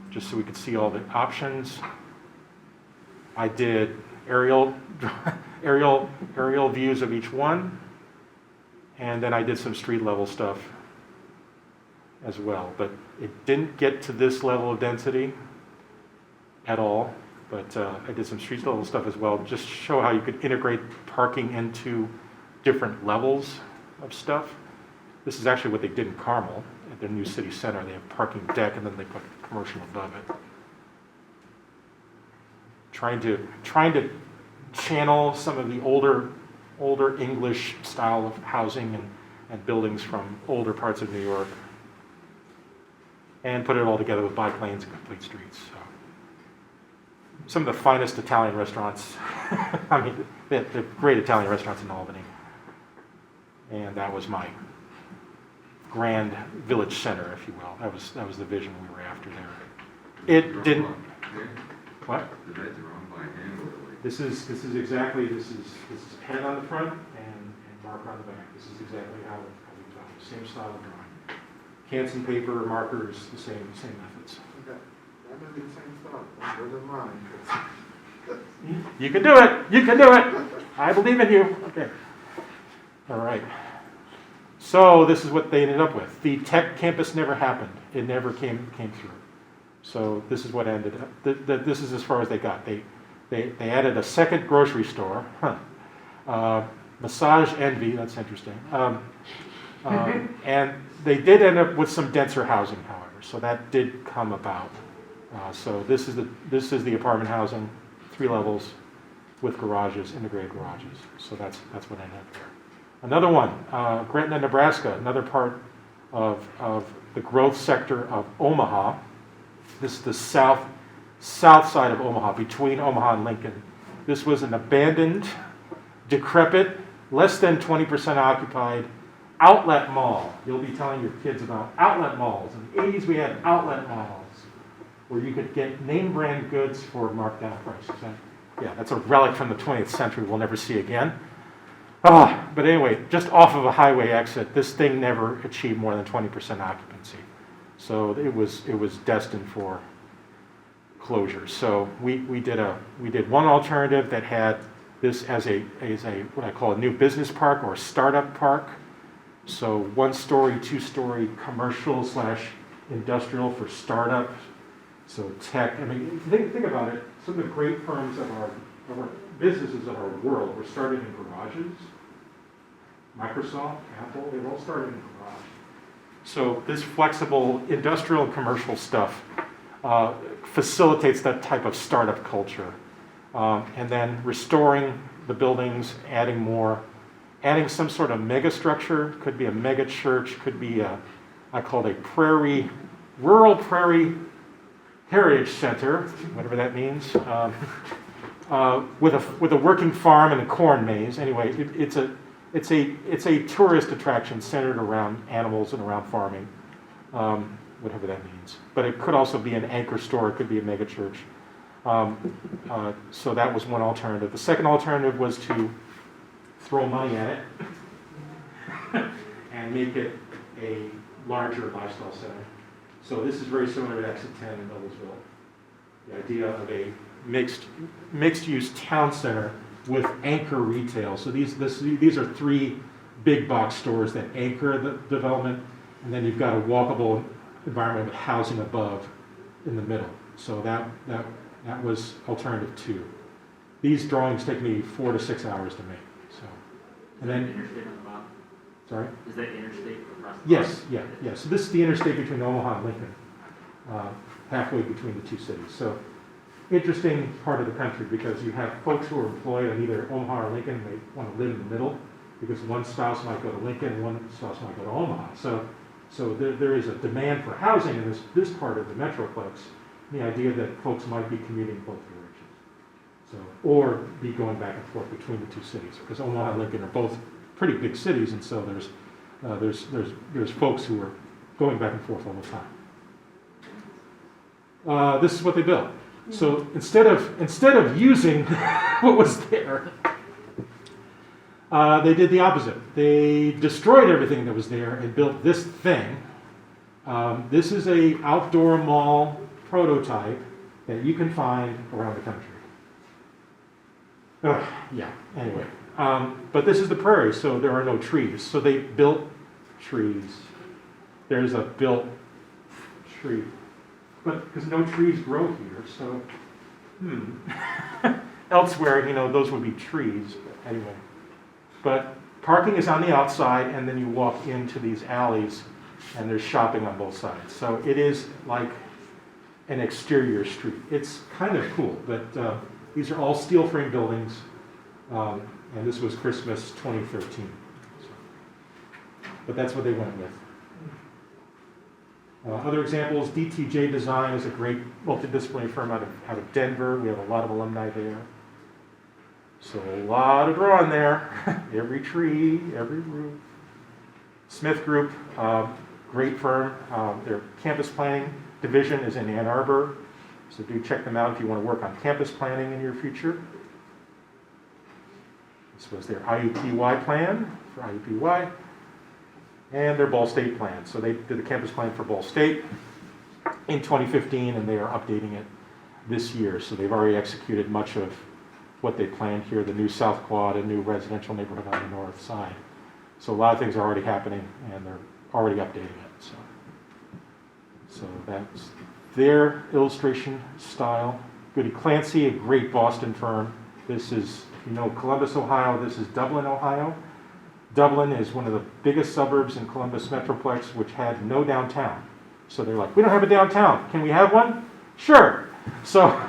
just so we could see all the options. I did aerial views of each one, and then I did some street level stuff as well. But it didn't get to this level of density at all, but I did some street level stuff as well, just to show how you could integrate parking into different levels of stuff. This is actually what they did in Carmel at their new city center. They have parking deck, and then they put commercial above it. Trying to channel some of the older English style of housing and buildings from older parts of New York, and put it all together with bike lanes and complete streets. So, some of the finest Italian restaurants. I mean, they're great Italian restaurants in Albany. And that was my grand village center, if you will. That was the vision we were after there. It didn't. What? Did that drawn by hand or like? This is exactly this is pen on the front and marker on the back. This is exactly how we done it. Same style of drawing. Canson paper, markers, the same methods. Okay. That may be the same stuff. Those are mine. You can do it. You can do it. I believe in you. Okay. All right. So this is what they ended up with. The tech campus never happened. It never came through. So this is what ended up. This is as far as they got. They added a second grocery store. Massage Envy. That's interesting. And they did end up with some denser housing, however. So that did come about. So this is the apartment housing, 3 levels with garages, integrated garages. So that's what ended up there. Another one, Gretna, Nebraska, another part of the growth sector of Omaha. This is the south side of Omaha, between Omaha and Lincoln. This was an abandoned, decrepit, less than 20% occupied outlet mall. You'll be telling your kids about outlet malls. In the 80s, we had outlet malls where you could get name brand goods for marked down prices. Yeah, that's a relic from the 20th century we'll never see again. But anyway, just off of a highway exit, this thing never achieved more than 20% occupancy. So it was destined for closure. So we did one alternative that had this as a what I call a new business park or a startup park. So 1-story, 2-story commercial / industrial for startup. So tech. I mean, think about it. Some of the great firms of our businesses of our world were started in garages. Microsoft, Apple, they all started in a garage. So this flexible industrial and commercial stuff facilitates that type of startup culture. And then restoring the buildings, adding more adding some sort of mega structure, could be a mega church, could be I call it a rural prairie heritage center, whatever that means, with a working farm and a corn maze. Anyway, it's a tourist attraction centered around animals and around farming, whatever that means. But it could also be an anchor store. It could be a mega church. So that was one alternative. The second alternative was to throw money at it and make it a larger lifestyle center. So this is very similar to Exit 10 in Noblesville. The idea of a mixed-use town center with anchor retail. So these are 3 big box stores that anchor the development, and then you've got a walkable environment with housing above in the middle. So that was alternative 2. These drawings take me 4 to 6 hours to make. So, and then Interstate on the bottom? sorry. Is that interstate across the Yes, bottom? yeah. So this is the interstate between Omaha and Lincoln, halfway between the 2 cities. So interesting part of the country because you have folks who are employed in either Omaha or Lincoln. They want to live in the middle because one spouse might go to Lincoln and one spouse might go to Omaha. So there is a demand for housing in this part of the Metroplex. The idea that folks might be commuting both directions, so or be going back and forth between the 2 cities because Omaha and Lincoln are both pretty big cities, and so there's folks who are going back and forth all the time. This is what they built. So instead of using what was there, they did the opposite. They destroyed everything that was there and built this thing. This is a outdoor mall prototype that you can find around the country. Yeah. Anyway. But this is the prairie, so there are no trees. So they built trees. There's a built tree. But because no trees grow here, so elsewhere, those would be trees. But anyway. But parking is on the outside, and then you walk into these alleys, and there's shopping on both sides. So it is like an exterior street. It's kind of cool, but these are all steel frame buildings. And this was Christmas 2013. But that's what they went with. Other examples, DTJ Design is a great multidisciplinary firm out of Denver. We have a lot of alumni there. So a lot of drawing there. Every tree, every roof. Smith Group, great firm. Their campus planning division is in Ann Arbor. So do check them out if you want to work on campus planning in your future. This was their IUPY plan for IUPY, and their Ball State plan. So they did the campus plan for Ball State in 2015, and they are updating it this year. So they've already executed much of what they planned here, the new South Quad, a new residential neighborhood on the north side. So a lot of things are already happening, and they're already updating it. So that's their illustration style. Goody Clancy, a great Boston firm. This is, Columbus, Ohio. This is Dublin, Ohio. Dublin is one of the biggest suburbs in Columbus Metroplex, which had no downtown. So they're like, we don't have a downtown. Can we have one? Sure. So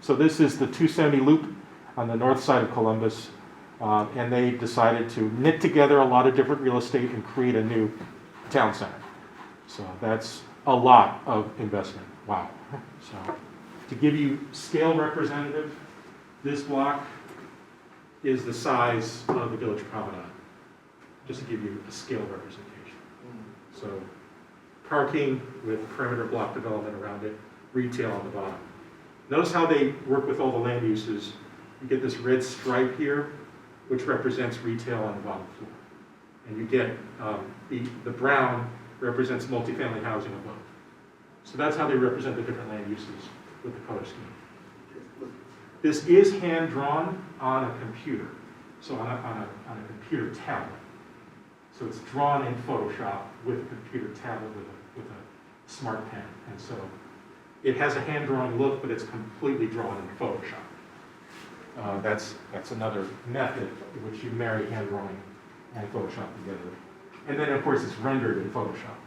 this is the 270 loop on the north side of Columbus. And they decided to knit together a lot of different real estate and create a new town center. So that's a lot of investment. Wow. So to give you scale representative, this block is the size of the Village Promenade, just to give you a scale representation. So parking with perimeter block development around it, retail on the bottom. Notice how they work with all the land uses. You get this red stripe here, which represents retail on the bottom floor. And you get the brown represents multifamily housing above. So that's how they represent the different land uses with the color scheme. This is hand-drawn on a computer, so on a computer tablet. So it's drawn in Photoshop with a computer tablet with a smart pen. And so it has a hand-drawn look, but it's completely drawn in Photoshop. That's another method in which you marry hand-drawing and Photoshop together. And then, of course, it's rendered in Photoshop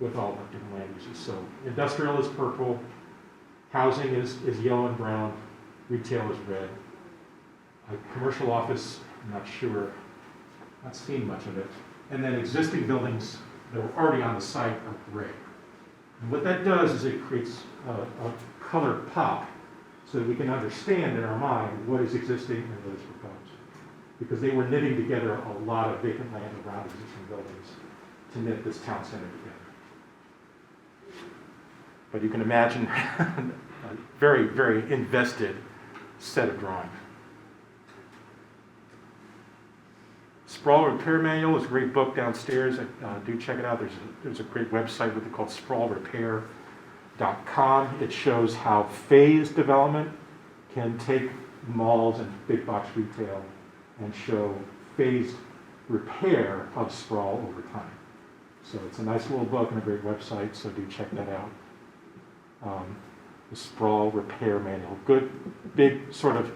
with all the different land uses. So industrial is purple, housing is yellow and brown, retail is red. A commercial office, I'm not sure. not seen much of it. And then existing buildings that were already on the site are gray. And what that does is it creates a color pop so that we can understand in our mind what is existing and what is proposed. Because they were knitting together a lot of vacant land around existing buildings to knit this town center together. But you can imagine a very, very invested set of drawings. Sprawl Repair Manual is a great book downstairs. Do check it out. There's a great website with it called sprawlrepair.com. It shows how phased development can take malls and big box retail and show phased repair of sprawl over time. So it's a nice little book and a great website, so do check that out. The Sprawl Repair Manual. Good, big sort of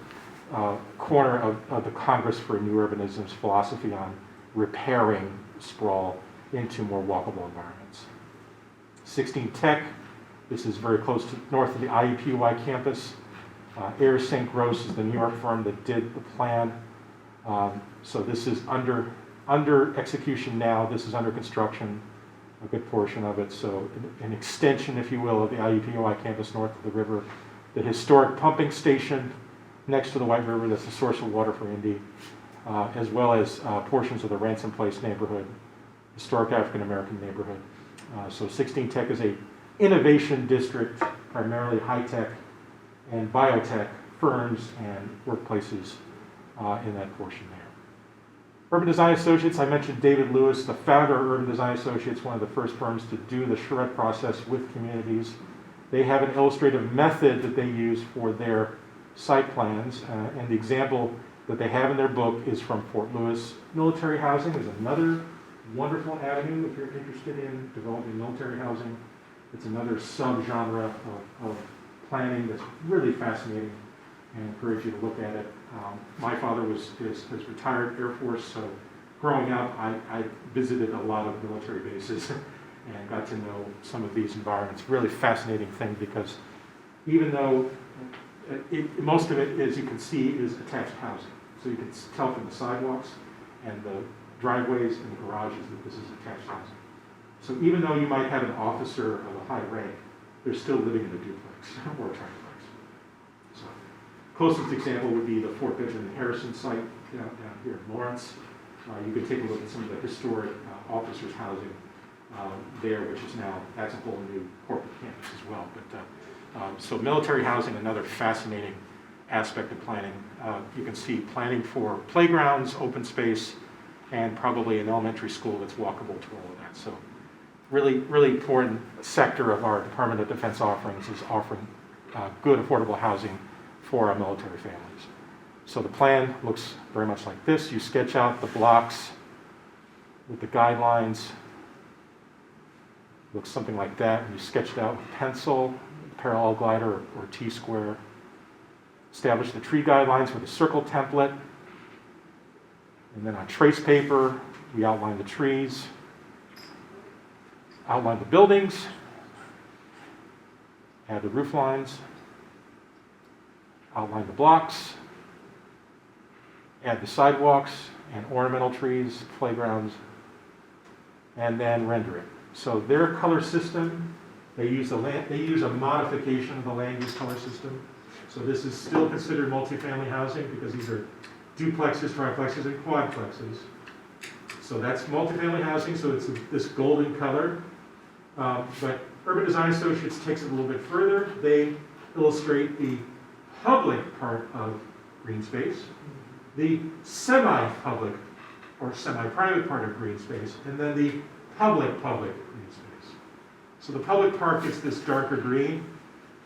corner of the Congress for New Urbanism's philosophy on repairing sprawl into more walkable environments. 16 Tech, this is very close to north of the IUPUI campus. Air St. Gross is the New York firm that did the plan. So this is under execution now. This is under construction, a good portion of it. So an extension, if you will, of the IUPUI campus north of the river. The historic pumping station next to the White River, that's the source of water for Indy, as well as portions of the Ransom Place neighborhood, historic African-American neighborhood. So 16 Tech is a innovation district, primarily high-tech and biotech firms and workplaces in that portion there. Urban Design Associates, I mentioned David Lewis, the founder of Urban Design Associates, one of the first firms to do the charrette process with communities. They have an illustrative method that they use for their site plans, and the example that they have in their book is from Fort Lewis. Military housing is another wonderful avenue if you're interested in developing military housing. It's another subgenre of planning that's really fascinating, and I encourage you to look at it. My father is retired Air Force, so growing up I visited a lot of military bases and got to know some of these environments. Really fascinating thing, because even though most of it, as you can see, is attached housing. So you can tell from the sidewalks and the driveways and the garages that this is attached housing. So even though you might have an officer of a high rank, they're still living in a duplex or a triplex. So closest example would be the Fort Benjamin Harrison site down here in Lawrence. You can take a look at some of the historic officers' housing there, which is now, that's a whole new corporate campus as well. But so military housing, another fascinating aspect of planning. You can see planning for playgrounds, open space, and probably an elementary school that's walkable to all of that. So really, really important sector of our Department of Defense offerings is offering good, affordable housing for our military families. So the plan looks very much like this. You sketch out the blocks with the guidelines. Looks something like that. You sketch it out with pencil, parallel glider or T-square. Establish the tree guidelines with a circle template. And then on trace paper, we outline the trees, outline the buildings, add the roof lines, outline the blocks, add the sidewalks and ornamental trees, playgrounds, and then render it. So their color system, they use a modification of the land use color system. So this is still considered multifamily housing because these are duplexes, triplexes, and quadplexes. So that's multifamily housing, so it's this golden color. But Urban Design Associates takes it a little bit further. They illustrate the public part of green space, the semi-public or semi-private part of green space, and then the public green space. So the public part gets this darker green.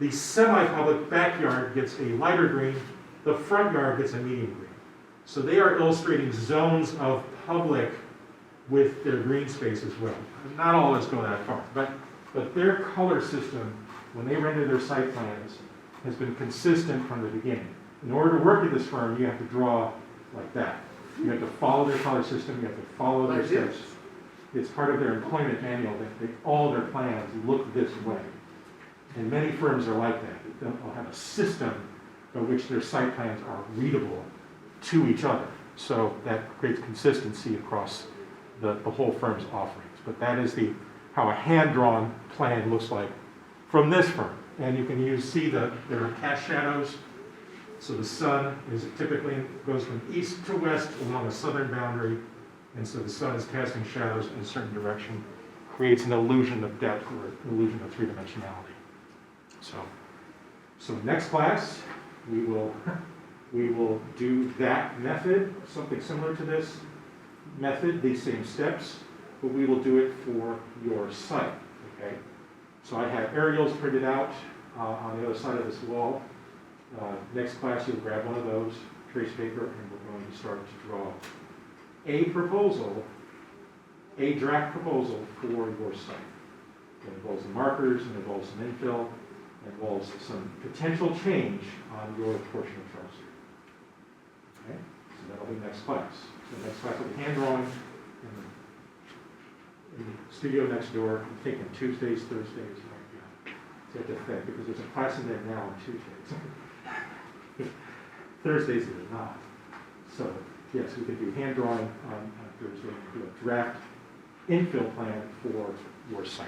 The semi-public backyard gets a lighter green. The front yard gets a medium green. So they are illustrating zones of public with their green space as well. Not all of us go that far, but their color system, when they render their site plans, has been consistent from the beginning. In order to work at this firm, you have to draw like that. You have to follow their color system. You have to follow their steps. It's part of their employment manual that all their plans look this way. And many firms are like that. They'll have a system by which their site plans are readable to each other. So that creates consistency across the whole firm's offerings. But that is how a hand-drawn plan looks like from this firm. And you can see there are cast shadows. So the sun goes from east to west along a southern boundary. And so the sun is casting shadows in a certain direction, creates an illusion of depth or an illusion of three-dimensionality. So next class, we will do that method, something similar to this method, these same steps, but we will do it for your site, okay? So I have aerials printed out on the other side of this wall. Next class, you'll grab one of those, trace paper, and we're going to start to draw a proposal, a draft proposal for your site. It involves some markers, it involves some infill, it involves some potential change on your portion of Charles Street. Okay, so that'll be next class. So next class will be hand drawing in the studio next door. I'm thinking Tuesdays, Thursdays. So I have to think, because there's a class in there now on Tuesdays. Thursdays it is not. So yes, we could do hand drawing on Thursday, do a draft infill plan for your site.